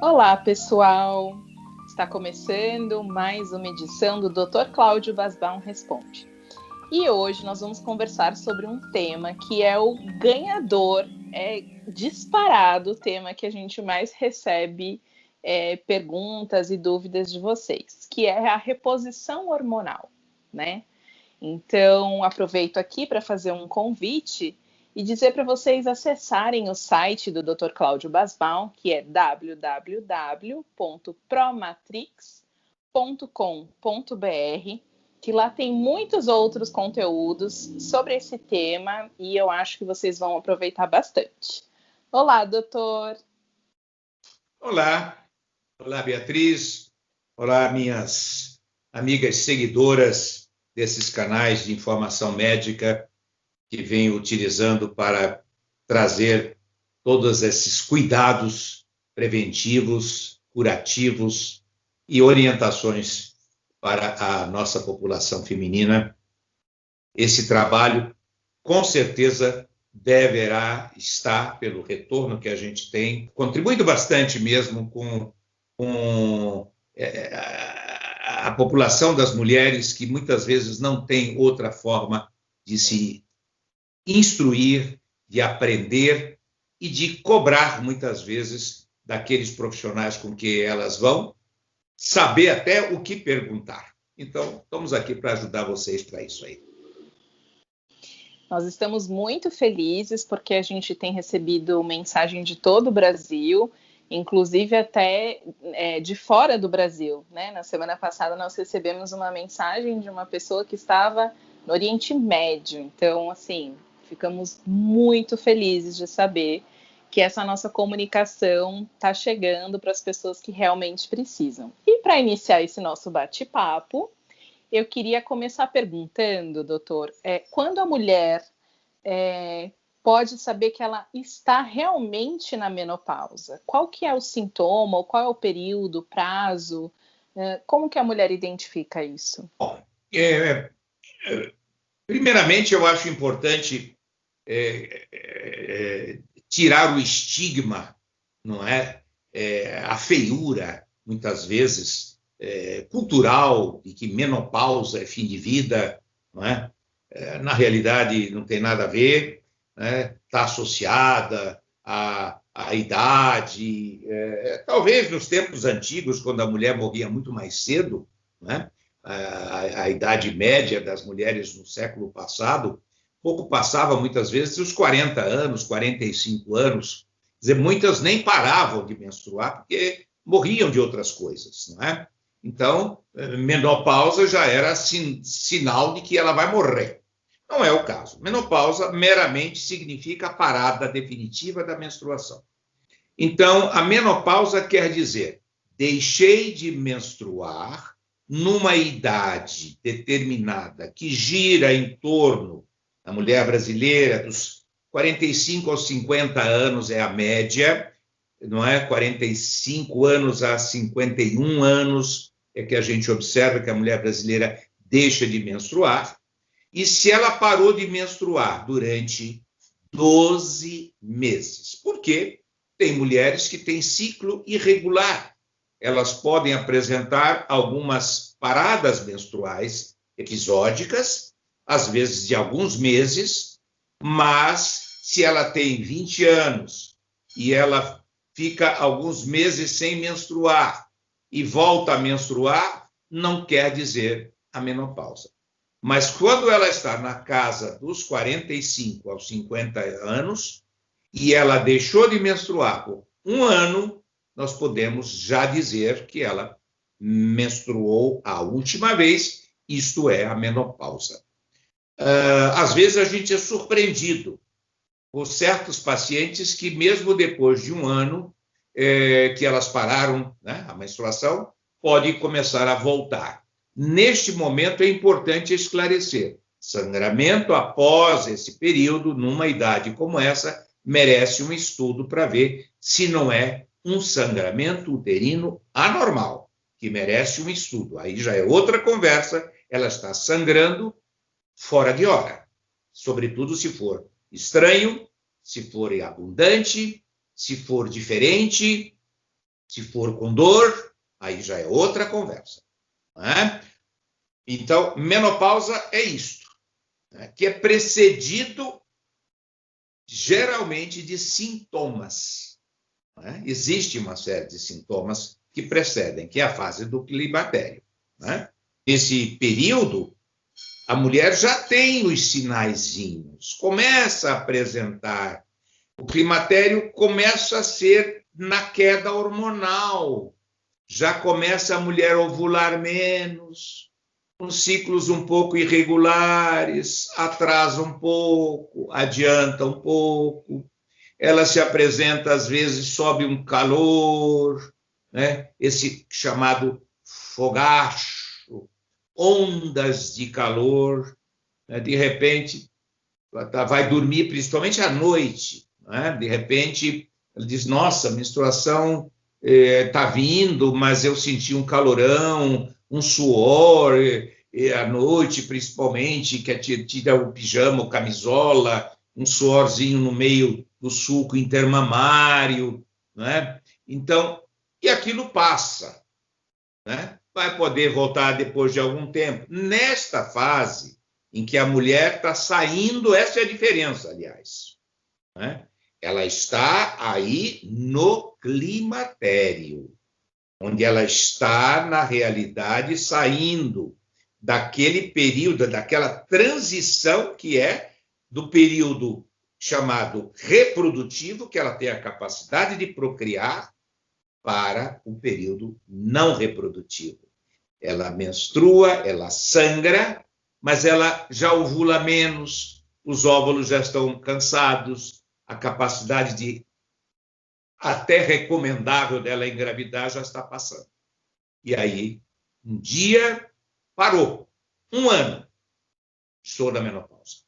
Olá, pessoal! Está começando mais uma edição do Dr. Cláudio Basbaum Responde. E hoje nós vamos conversar sobre um tema que é o ganhador, é disparado o tema que a gente mais recebe perguntas e dúvidas de vocês, que é a reposição hormonal, né? Então, aproveito aqui para fazer um convite e dizer para vocês acessarem o site do Dr. Cláudio Basbaum, que é www.promatrix.com.br, que lá tem muitos outros conteúdos sobre esse tema e eu acho que vocês vão aproveitar bastante. Olá, doutor! Olá, Beatriz, olá minhas amigas seguidoras desses canais de informação médica que venho utilizando para trazer todos esses cuidados preventivos, curativos e orientações para a nossa população feminina. Esse trabalho, com certeza, deverá estar, pelo retorno que a gente tem, contribuindo bastante mesmo com a população das mulheres que muitas vezes não tem outra forma de se instruir, de aprender e de cobrar, muitas vezes, daqueles profissionais com que elas vão, saber até o que perguntar. Então, estamos aqui para ajudar vocês para isso aí. Nós estamos muito felizes porque a gente tem recebido mensagem de todo o Brasil, inclusive até de fora do Brasil, né? Na semana passada nós recebemos uma mensagem de uma pessoa que estava no Oriente Médio. Então, assim, ficamos muito felizes de saber que essa nossa comunicação está chegando para as pessoas que realmente precisam. E para iniciar esse nosso bate-papo, eu queria começar perguntando, doutor, quando a mulher pode saber que ela está realmente na menopausa? Qual que é o sintoma, ou qual é o período, prazo? Como que a mulher identifica isso? Bom, primeiramente, eu acho importante tirar o estigma, não é? A feiura, muitas vezes, cultural, de que menopausa é fim de vida, não é? Na realidade, não tem nada a ver, né? Está associada à idade. Talvez nos tempos antigos, quando a mulher morria muito mais cedo, né? A idade média das mulheres no século passado, pouco passava muitas vezes dos 40 anos, 45 anos. Quer dizer, muitas nem paravam de menstruar porque morriam de outras coisas, não é? Então, menopausa já era sinal de que ela vai morrer. Não é o caso. Menopausa meramente significa a parada definitiva da menstruação. Então, a menopausa quer dizer, deixei de menstruar numa idade determinada que gira em torno da mulher brasileira, dos 45 aos 50 anos é a média, não é? 45 anos a 51 anos é que a gente observa que a mulher brasileira deixa de menstruar. E se ela parou de menstruar durante 12 meses, por quê? Tem mulheres que têm ciclo irregular. Elas podem apresentar algumas paradas menstruais episódicas, às vezes de alguns meses, mas se ela tem 20 anos e ela fica alguns meses sem menstruar e volta a menstruar, não quer dizer a menopausa. Mas quando ela está na casa dos 45 aos 50 anos e ela deixou de menstruar por um ano, nós podemos já dizer que ela menstruou a última vez, isto é, a menopausa. Às vezes a gente é surpreendido por certos pacientes que mesmo depois de um ano que elas pararam, né, a menstruação, pode começar a voltar. Neste momento é importante esclarecer, sangramento após esse período, numa idade como essa, merece um estudo para ver se não é um sangramento uterino anormal, que merece um estudo. Aí já é outra conversa, ela está sangrando fora de hora, sobretudo se for estranho, se for abundante, se for diferente, Se for com dor, aí já é outra conversa. Não é? Então, menopausa é isto, né? Que é precedido geralmente de sintomas. Não é? Existe uma série de sintomas que precedem, que é a fase do climatério. Não é? Nesse período, a mulher já tem os sinaizinhos, começa a apresentar. O climatério começa a ser na queda hormonal. Já começa a mulher ovular menos, com ciclos um pouco irregulares, atrasa um pouco, adianta um pouco. Ela se apresenta, às vezes, sobe um calor, né? Esse chamado fogacho, ondas de calor, né? De repente, ela vai dormir, principalmente à noite, né? De repente, ela diz, nossa, a menstruação está vindo, mas eu senti um calorão, um suor, à noite, principalmente, que tira o pijama, o camisola, um suorzinho no meio do sulco intermamário, né? Então, e aquilo passa, né? Vai poder voltar depois de algum tempo. Nesta fase em que a mulher está saindo, essa é a diferença, aliás, né? Ela está aí no climatério, onde ela está, na realidade, saindo daquele período, daquela transição que é do período chamado reprodutivo, que ela tem a capacidade de procriar, para o período não reprodutivo. Ela menstrua, ela sangra, mas ela já ovula menos, os óvulos já estão cansados, a capacidade de até recomendável dela engravidar já está passando. E aí, um dia, parou. 1 ano, estou na menopausa.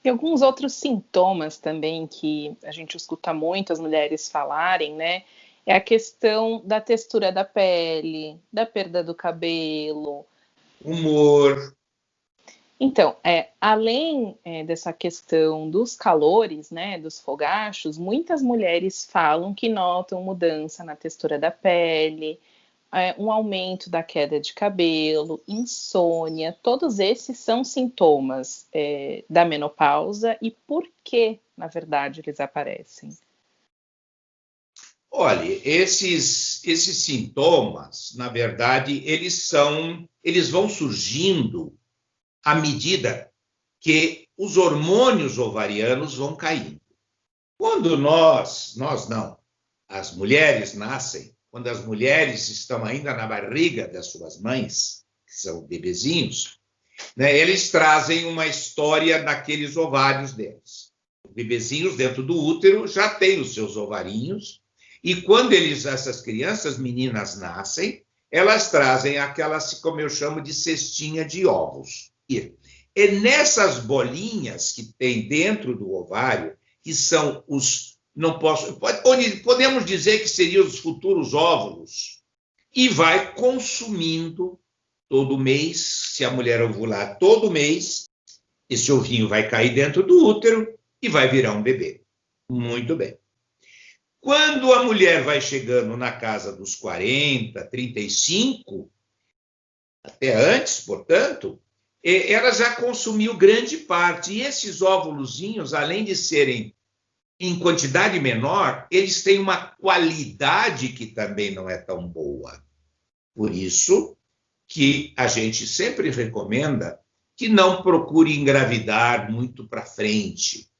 E alguns outros sintomas também que a gente escuta muito as mulheres falarem, né? É a questão da textura da pele, da perda do cabelo. Humor. Então, além dessa questão dos calores, né, dos fogachos, muitas mulheres falam que notam mudança na textura da pele, um aumento da queda de cabelo, insônia, todos esses são sintomas da menopausa e por que, na verdade, eles aparecem? Olha, esses sintomas, na verdade, eles vão surgindo à medida que os hormônios ovarianos vão caindo. Quando nós não, as mulheres nascem, quando as mulheres estão ainda na barriga das suas mães, que são bebezinhos, né, eles trazem uma história naqueles ovários deles. Os bebezinhos dentro do útero já têm os seus ovarinhos, e quando essas crianças meninas nascem, elas trazem aquelas, como eu chamo de cestinha de ovos. E nessas bolinhas que tem dentro do ovário, que são podemos dizer que seriam os futuros óvulos, e vai consumindo todo mês, se a mulher ovular todo mês, esse ovinho vai cair dentro do útero e vai virar um bebê. Muito bem. Quando a mulher vai chegando na casa dos 40, 35, até antes, portanto, ela já consumiu grande parte. E esses óvulozinhos, além de serem em quantidade menor, eles têm uma qualidade que também não é tão boa. Por isso que a gente sempre recomenda que não procure engravidar muito para frente.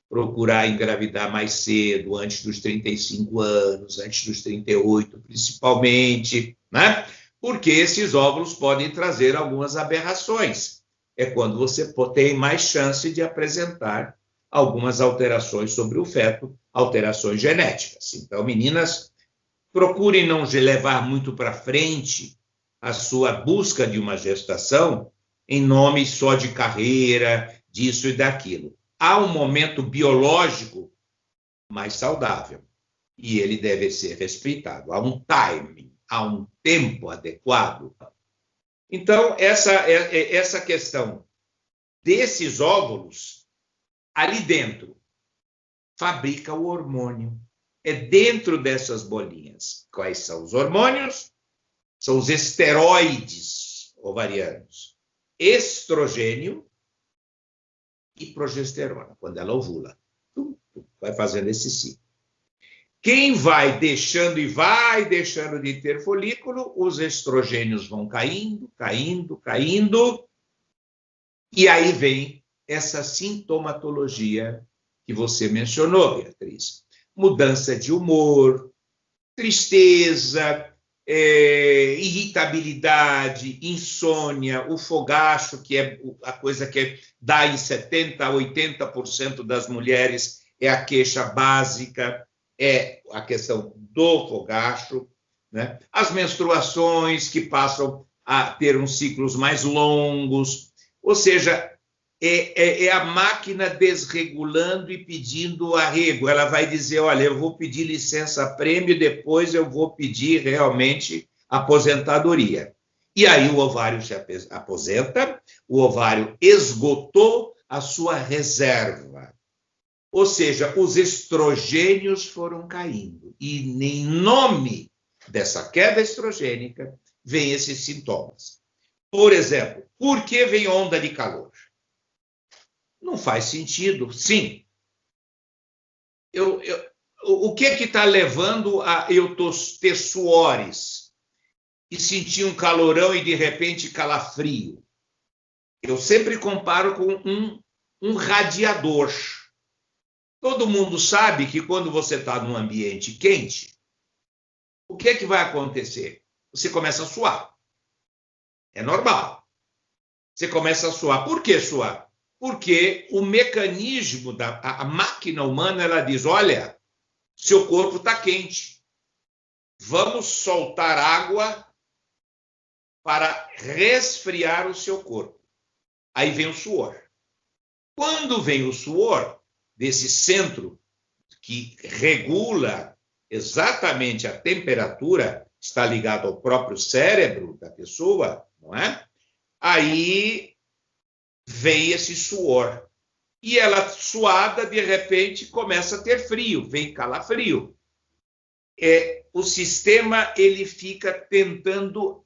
Procurar engravidar mais cedo, antes dos 35 anos, antes dos 38, principalmente, né? Porque esses óvulos podem trazer algumas aberrações. É quando você tem mais chance de apresentar algumas alterações sobre o feto, alterações genéticas. Então, meninas, procurem não levar muito para frente a sua busca de uma gestação em nome só de carreira, disso e daquilo. Há um momento biológico mais saudável e ele deve ser respeitado. Há um timing, há um tempo adequado. Então, essa questão desses óvulos, ali dentro, fabrica o hormônio. é dentro dessas bolinhas. Quais são os hormônios? São os esteroides ovarianos. Estrogênio e progesterona, quando ela ovula. Vai fazendo esse ciclo. Quem vai deixando e vai deixando de ter folículo, os estrogênios vão caindo, caindo, caindo, e aí vem essa sintomatologia que você mencionou, Beatriz. Mudança de humor, tristeza, irritabilidade, insônia, o fogacho, que é a coisa que dá em 70% a 80% das mulheres, é a queixa básica, é a questão do fogacho, né? As menstruações que passam a ter uns ciclos mais longos, ou seja, é a máquina desregulando e pedindo arrego. Ela vai dizer, olha, eu vou pedir licença-prêmio e depois eu vou pedir realmente aposentadoria. E aí o ovário se aposenta, o ovário esgotou a sua reserva. Ou seja, os estrogênios foram caindo. E em nome dessa queda estrogênica, vem esses sintomas. Por exemplo, por que vem onda de calor? Não faz sentido. Sim. O que está levando a eu ter suores e sentir um calorão e, de repente, calafrio? Eu sempre comparo com um radiador. Todo mundo sabe que quando você está num ambiente quente, o que vai acontecer? Você começa a suar. É normal. Você começa a suar. Por que suar? Porque o mecanismo a máquina humana, ela diz, olha, seu corpo está quente. Vamos soltar água para resfriar o seu corpo. Aí vem o suor. Quando vem o suor, desse centro que regula exatamente a temperatura, está ligado ao próprio cérebro da pessoa, não é? Aí vem esse suor. E ela, suada, de repente, começa a ter frio, vem calafrio. O sistema ele fica tentando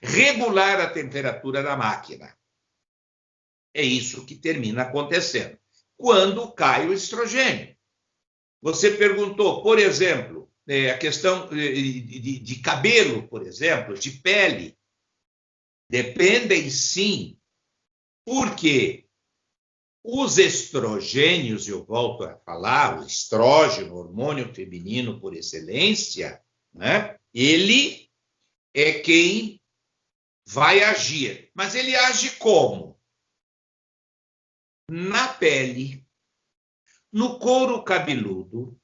regular a temperatura da máquina. É isso que termina acontecendo. Quando cai o estrogênio. Você perguntou, por exemplo, a questão de cabelo, por exemplo, de pele. Dependem, sim, porque os estrogênios, eu volto a falar, o estrógeno, hormônio feminino por excelência, né? Ele é quem vai agir. Mas ele age como? Na pele, no couro cabeludo,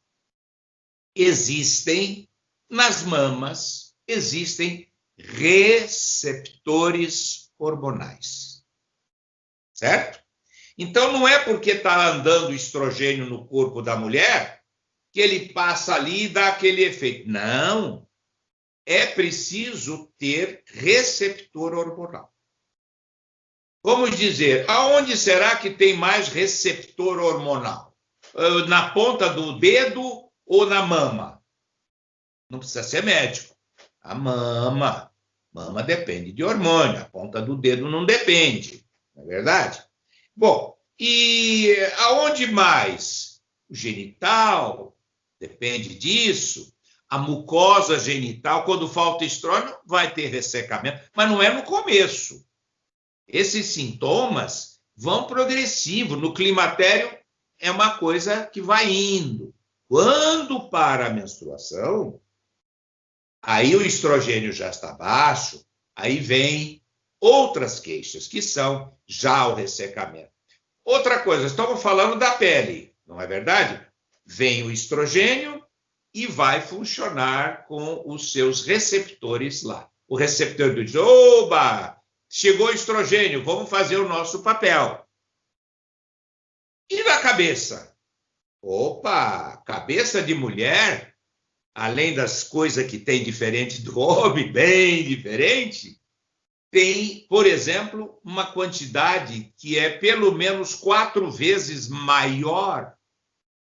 nas mamas, existem receptores hormonais. Certo? Então, não é porque está andando estrogênio no corpo da mulher que ele passa ali e dá aquele efeito. Não. É preciso ter receptor hormonal. Vamos dizer, aonde será que tem mais receptor hormonal? Na ponta do dedo ou na mama? Não precisa ser médico. A mama. Mama depende de hormônio. A ponta do dedo não depende. Não é verdade? Bom, e aonde mais? O genital, depende disso. A mucosa genital, quando falta estrógeno, vai ter ressecamento. Mas não é no começo. Esses sintomas vão progressivo. No climatério, é uma coisa que vai indo. Quando para a menstruação, aí o estrogênio já está baixo, aí vem outras queixas, que são já o ressecamento. Outra coisa, estamos falando da pele, não é verdade? Vem o estrogênio e vai funcionar com os seus receptores lá. O receptor diz, oba, chegou o estrogênio, vamos fazer o nosso papel. E na cabeça? Opa, cabeça de mulher, além das coisas que tem diferente do homem, bem diferente, tem, por exemplo, uma quantidade que é pelo menos 4 vezes maior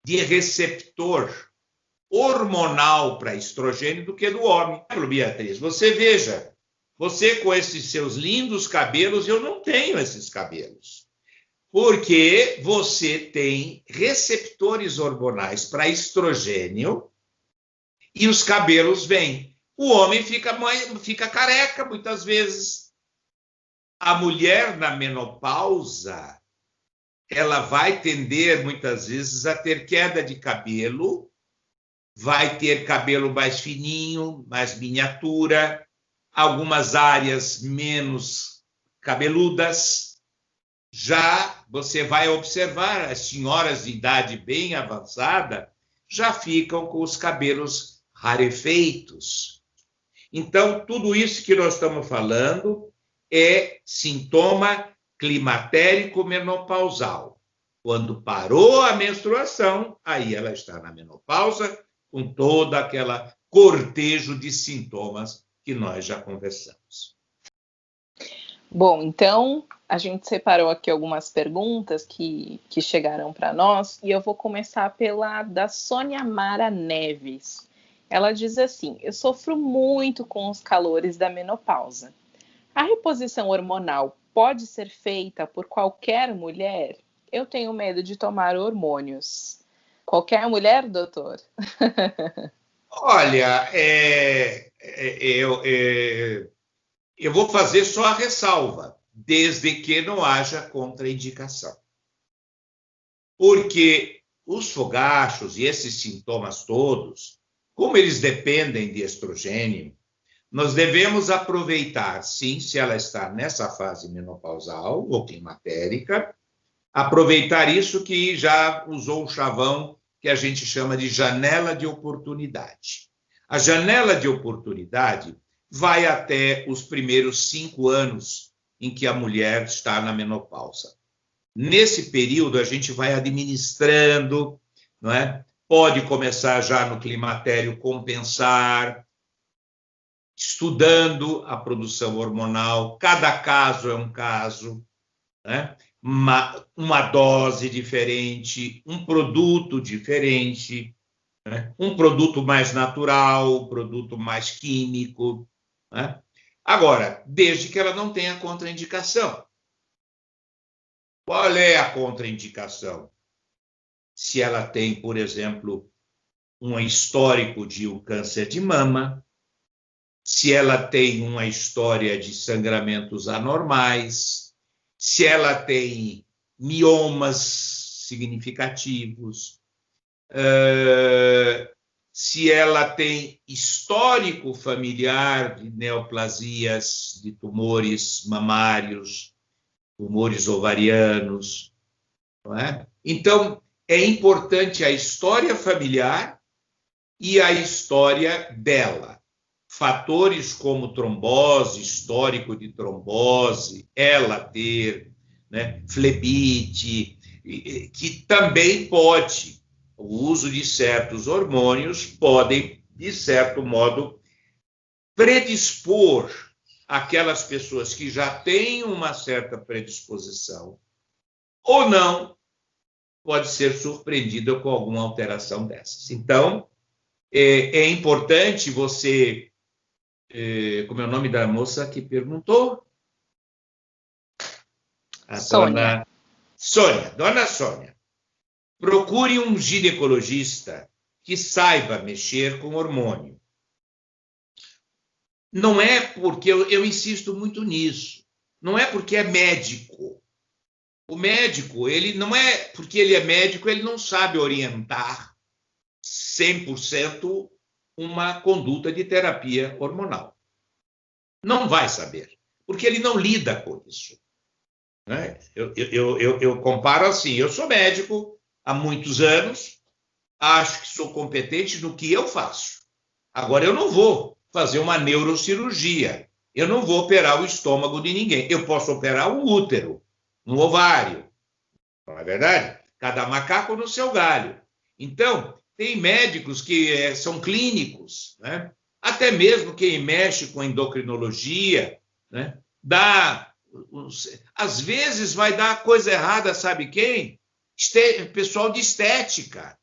de receptor hormonal para estrogênio do que do homem. Beatriz, você veja, você com esses seus lindos cabelos, eu não tenho esses cabelos. Porque você tem receptores hormonais para estrogênio e os cabelos vêm. O homem fica careca muitas vezes. A mulher na menopausa, ela vai tender muitas vezes a ter queda de cabelo, vai ter cabelo mais fininho, mais miniatura, algumas áreas menos cabeludas. Já você vai observar as senhoras de idade bem avançada já ficam com os cabelos rarefeitos. Então, tudo isso que nós estamos falando é sintoma climatérico menopausal. Quando parou a menstruação, aí ela está na menopausa, com toda aquela cortejo de sintomas que nós já conversamos. Bom, então a gente separou aqui algumas perguntas que chegaram para nós e eu vou começar pela da Sônia Mara Neves. Ela diz assim: eu sofro muito com os calores da menopausa. A reposição hormonal pode ser feita por qualquer mulher? Eu tenho medo de tomar hormônios. Qualquer mulher, doutor? Olha, eu vou fazer só a ressalva, desde que não haja contraindicação. Porque os fogachos e esses sintomas todos, como eles dependem de estrogênio, nós devemos aproveitar, sim, se ela está nessa fase menopausal ou climatérica, aproveitar isso que já usou o chavão que a gente chama de janela de oportunidade. A janela de oportunidade vai até os primeiros 5 anos em que a mulher está na menopausa. Nesse período, a gente vai administrando, não é? Pode começar já no climatério compensar, estudando a produção hormonal, cada caso é um caso, né? Uma dose diferente, um produto diferente, né? Um produto mais natural, um produto mais químico, né? Agora, desde que ela não tenha contraindicação. Qual é a contraindicação? Se ela tem, por exemplo, um histórico de um câncer de mama, se ela tem uma história de sangramentos anormais, se ela tem miomas significativos, se ela tem histórico familiar de neoplasias, de tumores mamários, tumores ovarianos, não é? Então, é importante a história familiar e a história dela. Fatores como trombose, histórico de trombose, ela ter, né, flebite, que também pode, o uso de certos hormônios podem, de certo modo, predispor aquelas pessoas que já têm uma certa predisposição ou não, pode ser surpreendida com alguma alteração dessas. Então, é importante você... como é o nome da moça que perguntou? A Sônia. Dona Sônia. Procure um ginecologista que saiba mexer com hormônio. Não é porque, eu insisto muito nisso, não é porque é médico. O médico, ele não é porque ele é médico, ele não sabe orientar 100% uma conduta de terapia hormonal. Não vai saber, porque ele não lida com isso. Né? Eu comparo assim, eu sou médico há muitos anos, acho que sou competente no que eu faço. Agora, eu não vou fazer uma neurocirurgia, eu não vou operar o estômago de ninguém, eu posso operar o útero, um ovário, não é verdade? Cada macaco no seu galho. Então, tem médicos que são clínicos, né? Até mesmo quem mexe com endocrinologia, né? Às vezes vai dar coisa errada, sabe quem? Pessoal de estética.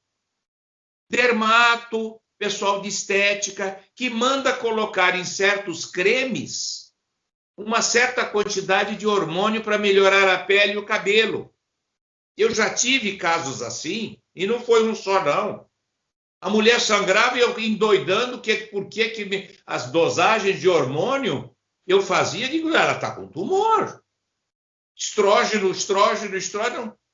dermato, pessoal de estética, que manda colocar em certos cremes uma certa quantidade de hormônio para melhorar a pele e o cabelo. Eu já tive casos assim, e não foi um só, não. A mulher sangrava e eu endoidando por que as dosagens de hormônio eu fazia, digo, ela está com tumor. Estrógeno.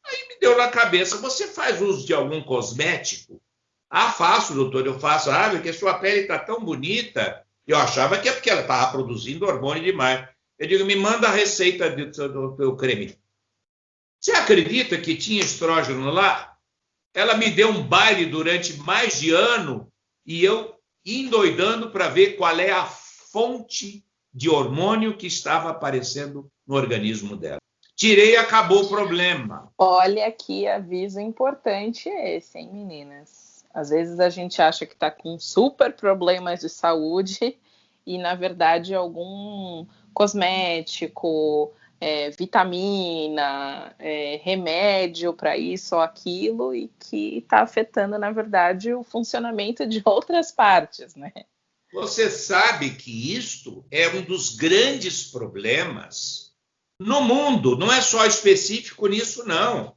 Aí me deu na cabeça, você faz uso de algum cosmético? Ah, faço, doutor, eu faço. Ah, porque sua pele está tão bonita. Eu achava que é porque ela estava produzindo hormônio demais. Eu digo, me manda a receita do creme. Você acredita que tinha estrógeno lá? Ela me deu um baile durante mais de ano e eu endoidando para ver qual é a fonte de hormônio que estava aparecendo no organismo dela. Tirei e acabou o problema. Olha que aviso importante esse, hein, meninas? Às vezes a gente acha que está com super problemas de saúde e, na verdade, algum cosmético, vitamina, remédio para isso ou aquilo, e que está afetando, na verdade, o funcionamento de outras partes, né? Você sabe que isto é um dos grandes problemas no mundo, não é só específico nisso, não.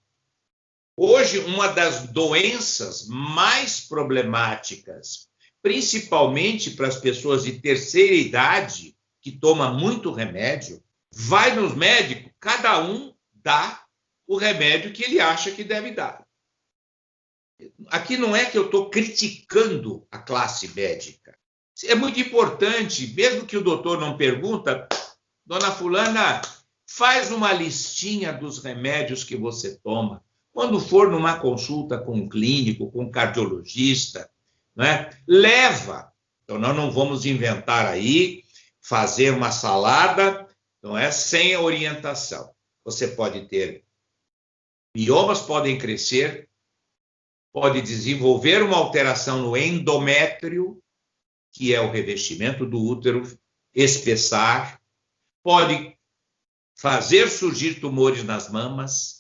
Hoje, uma das doenças mais problemáticas, principalmente para as pessoas de terceira idade, que tomam muito remédio, vai nos médicos, cada um dá o remédio que ele acha que deve dar. Aqui não é que eu estou criticando a classe médica. É muito importante, mesmo que o doutor não pergunta, dona fulana, faz uma listinha dos remédios que você toma. Quando for numa consulta com um clínico, com um cardiologista, né, leva. Então, nós não vamos inventar aí, fazer uma salada, não é, sem orientação. Você pode ter miomas, podem crescer, pode desenvolver uma alteração no endométrio, que é o revestimento do útero, espessar, pode fazer surgir tumores nas mamas,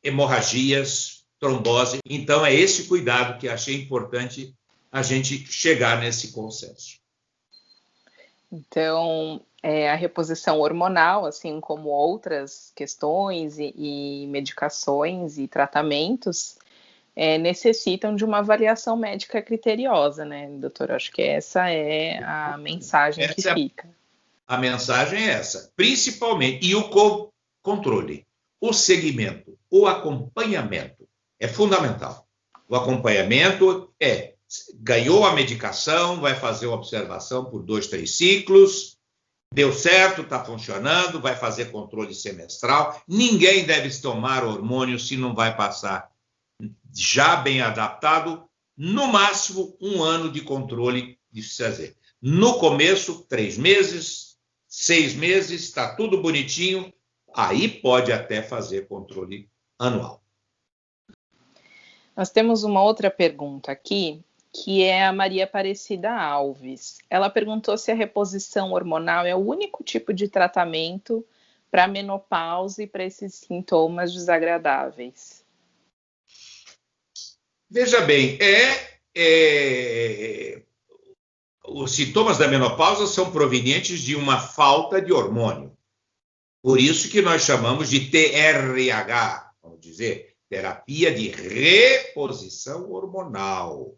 hemorragias, trombose. Então, é esse cuidado que achei importante a gente chegar nesse consenso. Então, a reposição hormonal, assim como outras questões e medicações e tratamentos, necessitam de uma avaliação médica criteriosa, né, doutor? Acho que essa é a mensagem que fica. A mensagem é essa, principalmente, e o controle, o segmento, o acompanhamento é fundamental. O acompanhamento ganhou a medicação, vai fazer uma observação por 2, 3 ciclos, deu certo, está funcionando, vai fazer controle semestral. Ninguém deve tomar hormônio se não vai passar já bem adaptado, no máximo 1 ano de controle de se fazer. No começo, 3 meses, 6 meses, está tudo bonitinho, aí pode até fazer controle anual. Nós temos uma outra pergunta aqui, que é a Maria Aparecida Alves. Ela perguntou se a reposição hormonal é o único tipo de tratamento para a menopausa e para esses sintomas desagradáveis. Veja bem, os sintomas da menopausa são provenientes de uma falta de hormônio. Por isso que nós chamamos de TRH, vamos dizer, terapia de reposição hormonal.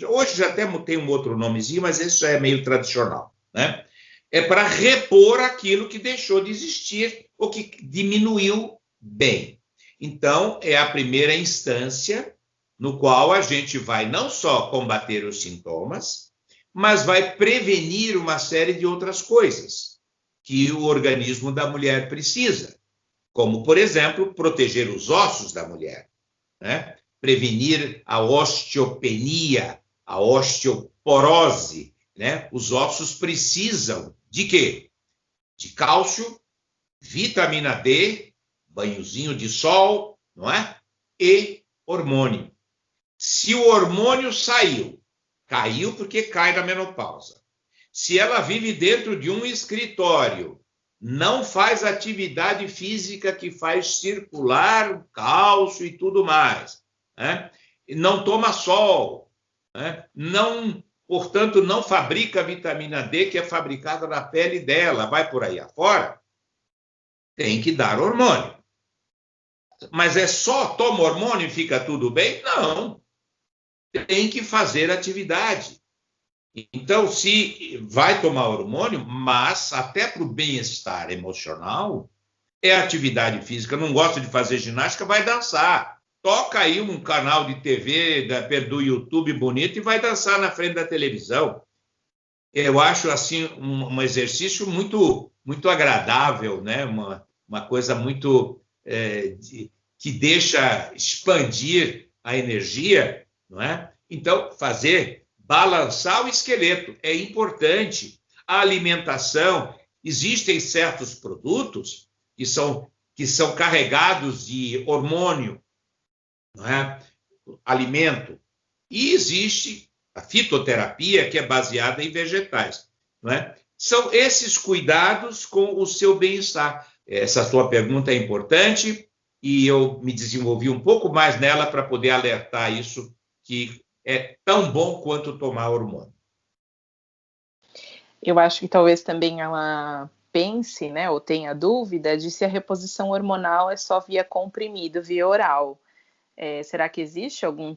Hoje já tem um outro nomezinho, mas esse já é meio tradicional, né? É para repor aquilo que deixou de existir ou que diminuiu bem. Então, é a primeira instância no qual a gente vai não só combater os sintomas, mas vai prevenir uma série de outras coisas que o organismo da mulher precisa, como, por exemplo, proteger os ossos da mulher, né? Prevenir a osteopenia, a osteoporose, né? Os ossos precisam de quê? De cálcio, vitamina D, banhozinho de sol, não é? E hormônio. Se o hormônio caiu porque cai na menopausa. Se ela vive dentro de um escritório, não faz atividade física que faz circular o cálcio e tudo mais, né? não toma sol, né? Não, portanto, não fabrica a vitamina D que é fabricada na pele dela, vai por aí afora, tem que dar hormônio. Mas é só toma hormônio e fica tudo bem? Não. Tem que fazer atividade. Então, se vai tomar hormônio, mas até para o bem-estar emocional, é atividade física. Não gosta de fazer ginástica, vai dançar. Toca aí um canal de TV do YouTube bonito e vai dançar na frente da televisão. Eu acho assim um exercício muito, muito agradável, né? Uma coisa muito que deixa expandir a energia, não é? Então, balançar o esqueleto é importante. A alimentação, existem certos produtos que são carregados de hormônio, não é? Alimento. E existe a fitoterapia, que é baseada em vegetais, não é? São esses cuidados com o seu bem-estar. Essa sua pergunta é importante e eu me desenvolvi um pouco mais nela para poder alertar isso, que é tão bom quanto tomar hormônio. Eu acho que talvez também ela pense, né, ou tenha dúvida de se a reposição hormonal é só via comprimido, via oral. Será que existe algum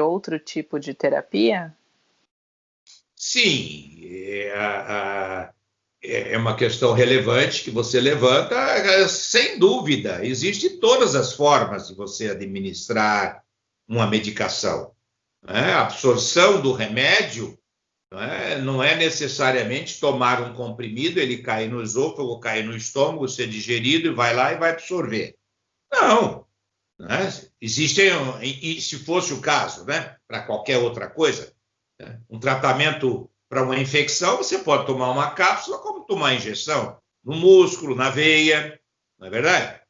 outro tipo de terapia? Sim, é uma questão relevante que você levanta, sem dúvida. Existem todas as formas de você administrar uma medicação, né? A absorção do remédio não é necessariamente tomar um comprimido, ele cair no esôfago, cair no estômago, ser digerido e vai lá e vai absorver. Não. Né? Existem, e se fosse o caso, né, para qualquer outra coisa, né, um tratamento para uma infecção, você pode tomar uma cápsula, como tomar injeção no músculo, na veia, não é verdade?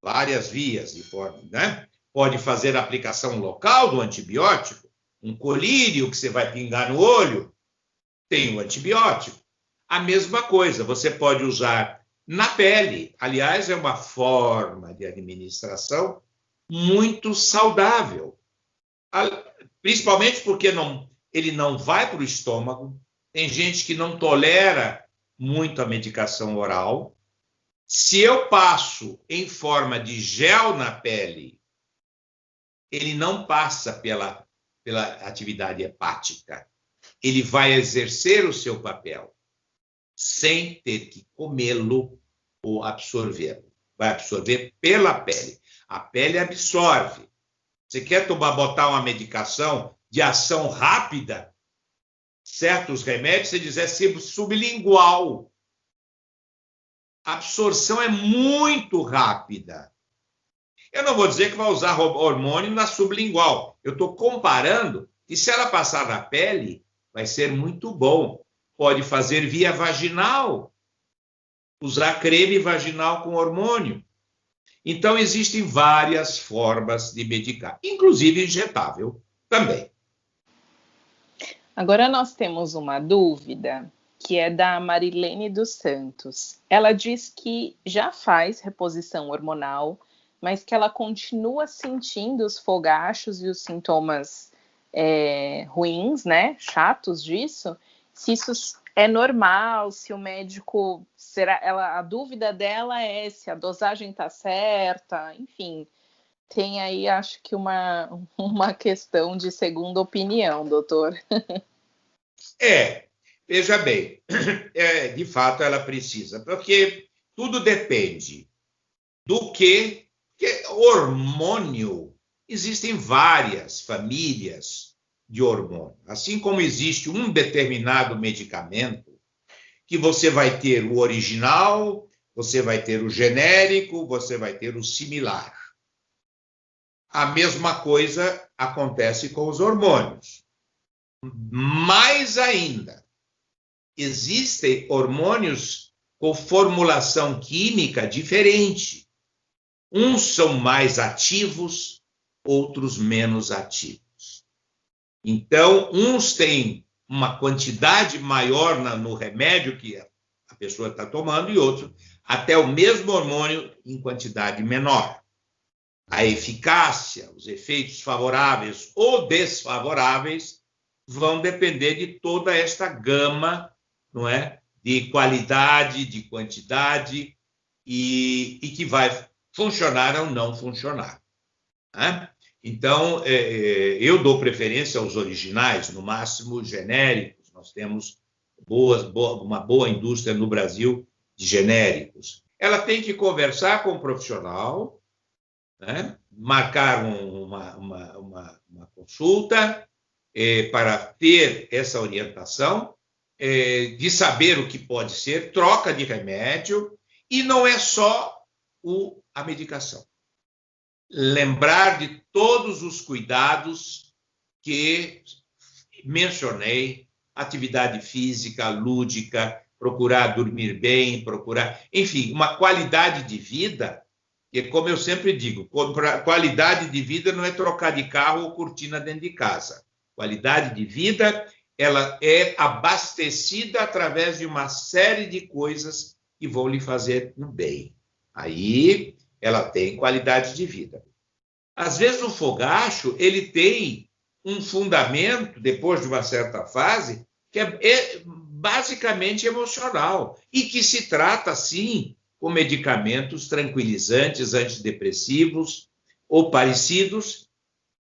Várias vias de forma, né? Pode fazer a aplicação local do antibiótico, um colírio que você vai pingar no olho, tem o antibiótico. A mesma coisa, você pode usar na pele, aliás, é uma forma de administração muito saudável, principalmente porque ele não vai para o estômago. Tem gente que não tolera muito a medicação oral. Se eu passo em forma de gel na pele, ele não passa pela atividade hepática. Ele vai exercer o seu papel sem ter que comê-lo ou absorvê-lo. Vai absorver pela pele. A pele absorve. Você quer botar uma medicação de ação rápida? Certos remédios, você diz, é sublingual. A absorção é muito rápida. Eu não vou dizer que vai usar hormônio na sublingual. Eu estou comparando que se ela passar na pele, vai ser muito bom. Pode fazer via vaginal. Usar creme vaginal com hormônio. Então, existem várias formas de medicar, inclusive injetável também. Agora nós temos uma dúvida, que é da Marilene dos Santos. Ela diz que já faz reposição hormonal, mas que ela continua sentindo os fogachos e os sintomas ruins, né, chatos disso. Se isso é normal, se o médico... a dúvida dela é se a dosagem está certa, enfim. Tem aí, acho que uma questão de segunda opinião, doutor. Veja bem, de fato ela precisa, porque tudo depende do que hormônio. Existem várias famílias de hormônio, assim como existe um determinado medicamento que você vai ter o original, você vai ter o genérico, você vai ter o similar. A mesma coisa acontece com os hormônios. Mais ainda, existem hormônios com formulação química diferente. Uns são mais ativos, outros menos ativos. Então, uns têm uma quantidade maior no remédio que a pessoa está tomando e outros até o mesmo hormônio em quantidade menor. A eficácia, os efeitos favoráveis ou desfavoráveis vão depender de toda esta gama, não é, de qualidade, de quantidade e que vai funcionar ou não funcionar. Né? Então, eu dou preferência aos originais, no máximo genéricos. Nós temos uma boa indústria no Brasil de genéricos. Ela tem que conversar com o profissional, né? Marcar uma consulta para ter essa orientação, de saber o que pode ser, troca de remédio, e não é só a medicação. Lembrar de todos os cuidados que mencionei, atividade física, lúdica, procurar dormir bem, enfim, uma qualidade de vida. E como eu sempre digo, qualidade de vida não é trocar de carro ou cortina dentro de casa. Qualidade de vida, ela é abastecida através de uma série de coisas que vão lhe fazer um bem. Aí ela tem qualidade de vida. Às vezes o fogacho, ele tem um fundamento, depois de uma certa fase, que é basicamente emocional e que se trata, sim, com medicamentos tranquilizantes, antidepressivos ou parecidos,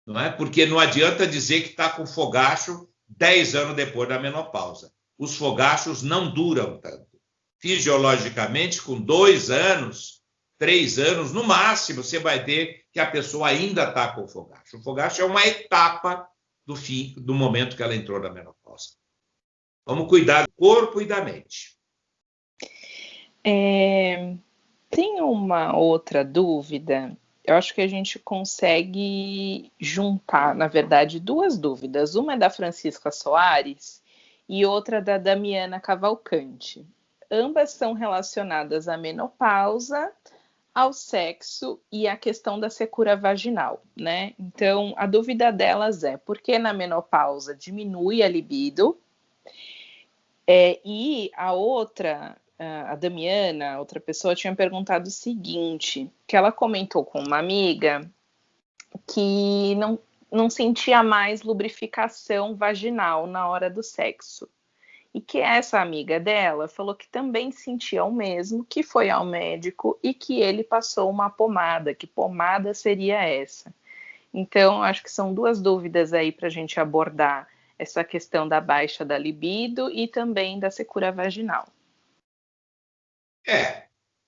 não é? Porque não adianta dizer que está com fogacho 10 anos depois da menopausa. Os fogachos não duram tanto. Fisiologicamente, com 2 anos, 3 anos, no máximo, você vai ver que a pessoa ainda está com fogacho. O fogacho é uma etapa do momento que ela entrou na menopausa. Vamos cuidar do corpo e da mente. Tem uma outra dúvida. Eu acho que a gente consegue juntar, na verdade, 2 dúvidas. Uma é da Francisca Soares e outra da Damiana Cavalcante. Ambas são relacionadas à menopausa, ao sexo e à questão da secura vaginal, né? Então, a dúvida delas é por que na menopausa diminui a libido? E a outra, a Damiana, outra pessoa, tinha perguntado o seguinte, que ela comentou com uma amiga que não sentia mais lubrificação vaginal na hora do sexo. E que essa amiga dela falou que também sentia o mesmo, que foi ao médico e que ele passou uma pomada. Que pomada seria essa? Então, acho que são 2 dúvidas aí para a gente abordar essa questão da baixa da libido e também da secura vaginal.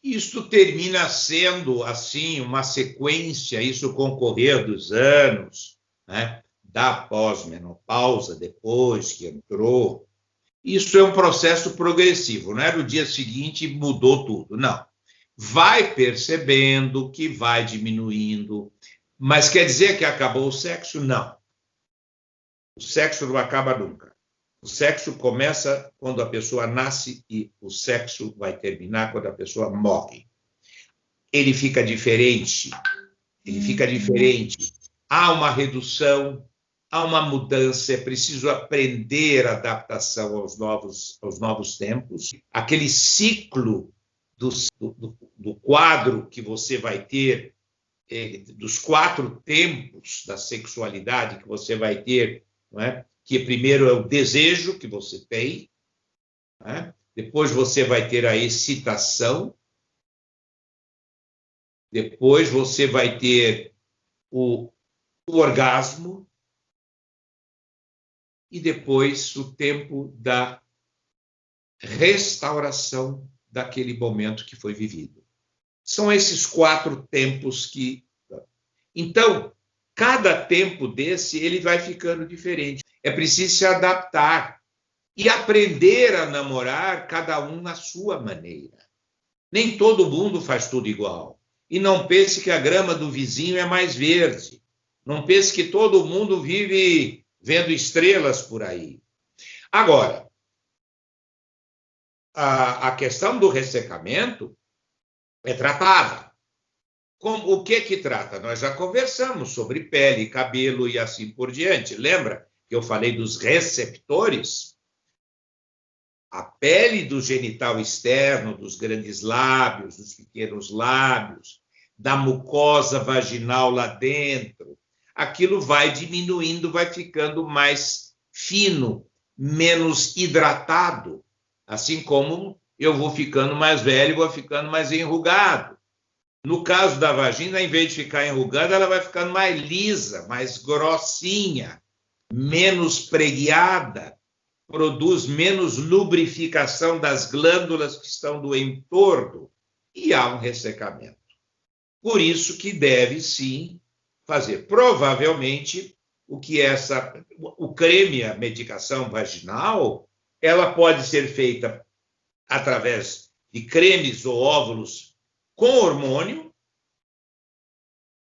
Isso termina sendo, assim, uma sequência, isso com o correr dos anos, né? Da pós-menopausa, depois que entrou. Isso é um processo progressivo, não é no dia seguinte mudou tudo, não. Vai percebendo que vai diminuindo, mas quer dizer que acabou o sexo? Não. O sexo não acaba nunca. O sexo começa quando a pessoa nasce e o sexo vai terminar quando a pessoa morre. Ele fica diferente. Há uma redução, há uma mudança, é preciso aprender a adaptação aos novos tempos. Aquele ciclo do quadro que você vai ter, dos 4 tempos da sexualidade que você vai ter, não é? Que primeiro é o desejo que você tem, né? Depois você vai ter a excitação, depois você vai ter o orgasmo e depois o tempo da restauração daquele momento que foi vivido. São esses 4 tempos que... Então, cada tempo desse, ele vai ficando diferente. É preciso se adaptar e aprender a namorar cada um na sua maneira. Nem todo mundo faz tudo igual. E não pense que a grama do vizinho é mais verde. Não pense que todo mundo vive vendo estrelas por aí. Agora, a questão do ressecamento é tratada. O que trata? Nós já conversamos sobre pele, cabelo e assim por diante. Lembra que eu falei dos receptores? A pele do genital externo, dos grandes lábios, dos pequenos lábios, da mucosa vaginal lá dentro, aquilo vai diminuindo, vai ficando mais fino, menos hidratado, assim como eu vou ficando mais velho, vou ficando mais enrugado. No caso da vagina, em vez de ficar enrugada, ela vai ficando mais lisa, mais grossinha, menos preguiada, produz menos lubrificação das glândulas que estão do entorno e há um ressecamento. Por isso que deve sim fazer. Provavelmente o creme, a medicação vaginal, ela pode ser feita através de cremes ou óvulos com hormônio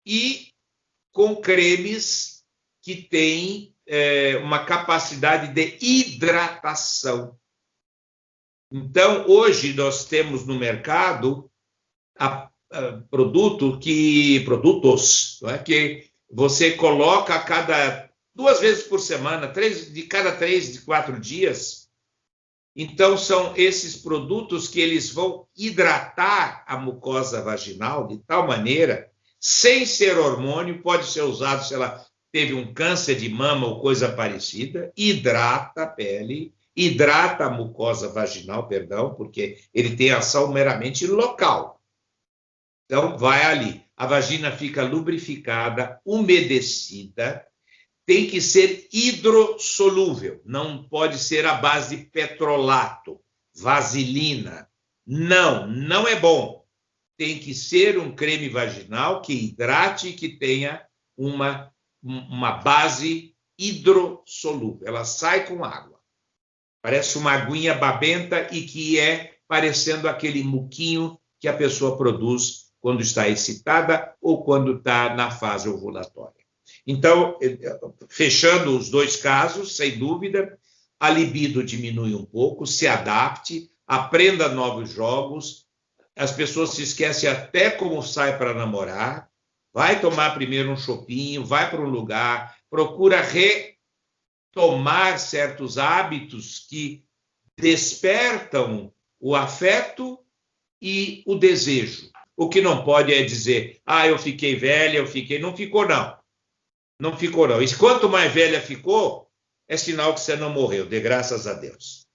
e com cremes que têm uma capacidade de hidratação. Então, hoje nós temos no mercado produtos, não é, que você coloca a cada 2 vezes por semana, de cada 3, 4 dias. Então, são esses produtos que eles vão hidratar a mucosa vaginal de tal maneira, sem ser hormônio, pode ser usado se ela teve um câncer de mama ou coisa parecida, hidrata a pele, hidrata a mucosa vaginal, perdão, porque ele tem ação meramente local. Então, vai ali. A vagina fica lubrificada, umedecida, tem que ser hidrossolúvel, não pode ser à base de petrolato, vaselina. Não é bom. Tem que ser um creme vaginal que hidrate e que tenha uma base hidrossolúvel. Ela sai com água. Parece uma aguinha babenta e que é parecendo aquele muquinho que a pessoa produz quando está excitada ou quando está na fase ovulatória. Então, fechando os 2 casos, sem dúvida, a libido diminui um pouco, se adapte, aprenda novos jogos, as pessoas se esquecem até como sai para namorar, vai tomar primeiro um chopinho, vai para um lugar, procura retomar certos hábitos que despertam o afeto e o desejo. O que não pode é dizer, eu fiquei velha, Não ficou, não. Não ficou, não. E quanto mais velha ficou, é sinal que você não morreu, dê graças a Deus.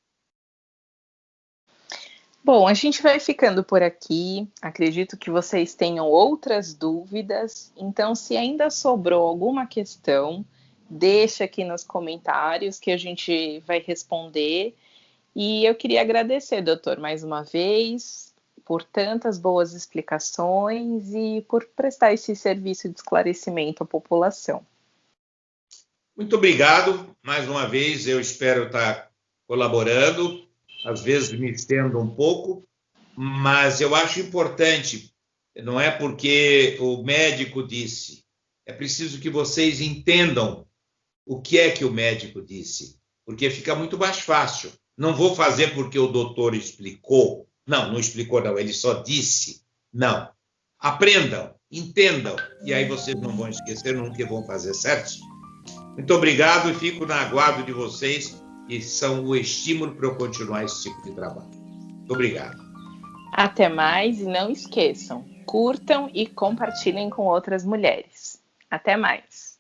Bom, a gente vai ficando por aqui. Acredito que vocês tenham outras dúvidas. Então, se ainda sobrou alguma questão, deixa aqui nos comentários que a gente vai responder. E eu queria agradecer, doutor, mais uma vez, por tantas boas explicações e por prestar esse serviço de esclarecimento à população. Muito obrigado. Mais uma vez, eu espero estar colaborando. Às vezes me estendo um pouco, mas eu acho importante, não é porque o médico disse, é preciso que vocês entendam o que é que o médico disse, porque fica muito mais fácil. Não vou fazer porque o doutor explicou. Não explicou, não, ele só disse. Não. Aprendam, entendam, e aí vocês não vão esquecer nunca, vão fazer certo? Muito obrigado e fico no aguardo de vocês, que são o estímulo para eu continuar esse tipo de trabalho. Muito obrigado. Até mais e não esqueçam, curtam e compartilhem com outras mulheres. Até mais.